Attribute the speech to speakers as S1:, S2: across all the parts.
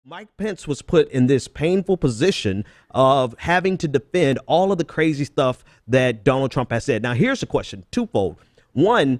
S1: Mike Pence was put in this painful position of having to defend all of the crazy stuff that Donald Trump has said. Now, here's the question, twofold. One,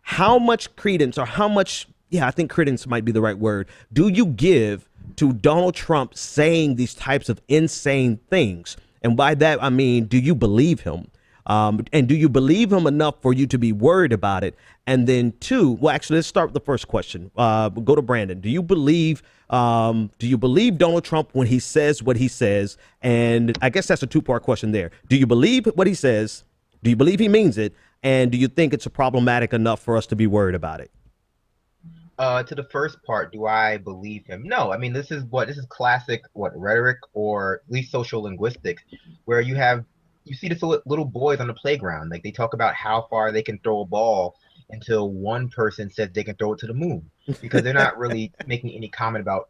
S1: how much credence or how much, I think credence might be the right word, do you give to Donald Trump saying these types of insane things? And by that, I mean, do you believe him? And do you believe him enough for you to be worried about it? And then two, well, actually, let's start with the first question. Go to Brandon. Do you believe Donald Trump when he says what he says? And I guess that's a two-part question there. Do you believe what he says? Do you believe he means it? And do you think it's problematic enough for us to be worried about it?
S2: To the first part, do I believe him? No, I mean this is classic rhetoric, or at least social linguistics, where you see this little boys on the playground, like they talk about how far they can throw a ball until one person says they can throw it to the moon, because they're not really making any comment about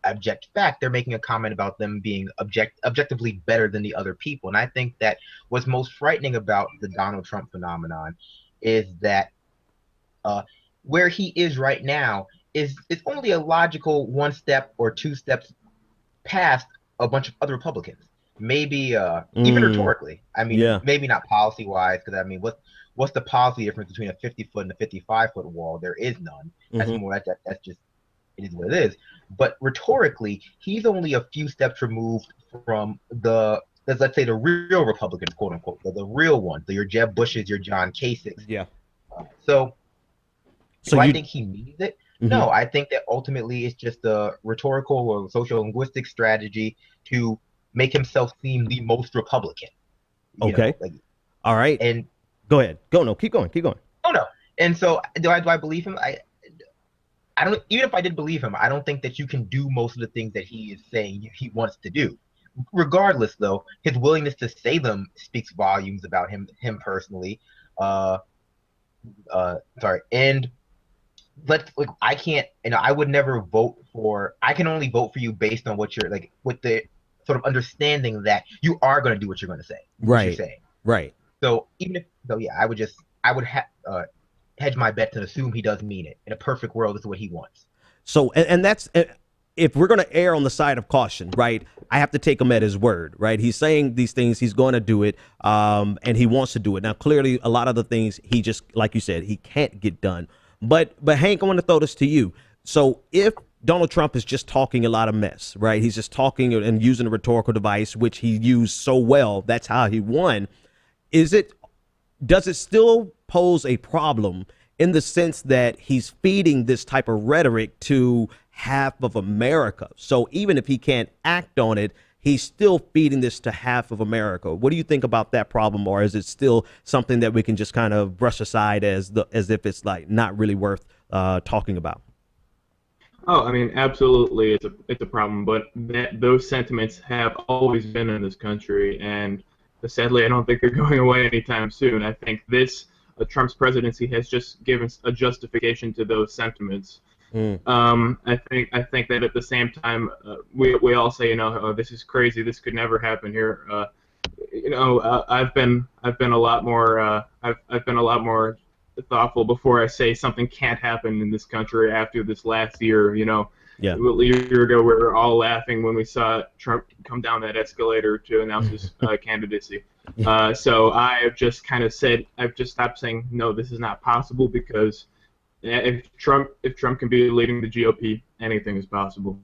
S2: object fact. They're making a comment about them being objectively better than the other people. And I think that what's most frightening about the Donald Trump phenomenon is that where he is right now is only a logical one step or two steps past a bunch of other Republicans. Maybe even rhetorically. I mean, maybe not policy wise, because I mean, what's the policy difference between a 50-foot and a 55-foot wall? There is none. That's that's just, it is what it is. But rhetorically, he's only a few steps removed from let's say the real Republicans, quote unquote, the real ones, your Jeb Bushes, your John Kasichs.
S1: Yeah.
S2: So I think he means it? No, I think that ultimately it's just a rhetorical or social linguistic strategy to make himself seem the most Republican.
S1: Okay. All right.
S2: And
S1: go ahead. Keep going.
S2: Oh no. And so do I believe him? I don't, even if I did believe him, I don't think that you can do most of the things that he is saying he wants to do. Regardless, though, his willingness to say them speaks volumes about him personally. Sorry. And I can't, I would never vote for, I can only vote for you based on what you're with the sort of understanding that you are going to do what you're going to say.
S1: Right.
S2: What you're saying.
S1: Right.
S2: So I would hedge my bet to assume he does mean it. In a perfect world, this is what he wants.
S1: So, and that's, if we're going to err on the side of caution, right, I have to take him at his word, right? He's saying these things, he's going to do it, and he wants to do it. Now, clearly, a lot of the things he just, like you said, he can't get done. But Hank, I want to throw this to you. So if Donald Trump is just talking a lot of mess, right? He's just talking and using a rhetorical device, which he used so well. That's how he won. Does it still pose a problem in the sense that he's feeding this type of rhetoric to half of America? So even if he can't act on it, he's still feeding this to half of America. What do you think about that problem? Or is it still something that we can just kind of brush aside as if it's not really worth talking about?
S3: Oh, I mean, absolutely, it's a problem. But those sentiments have always been in this country, and sadly, I don't think they're going away anytime soon. I think Trump's presidency has just given a justification to those sentiments. I think that at the same time, we all say, oh, this is crazy. This could never happen here. I've been a lot more thoughtful before I say something can't happen in this country after this last year.
S1: Yeah.
S3: A year ago, we were all laughing when we saw Trump come down that escalator to announce his candidacy. So I've just stopped saying, no, this is not possible, because if Trump can be leading the GOP, anything is possible.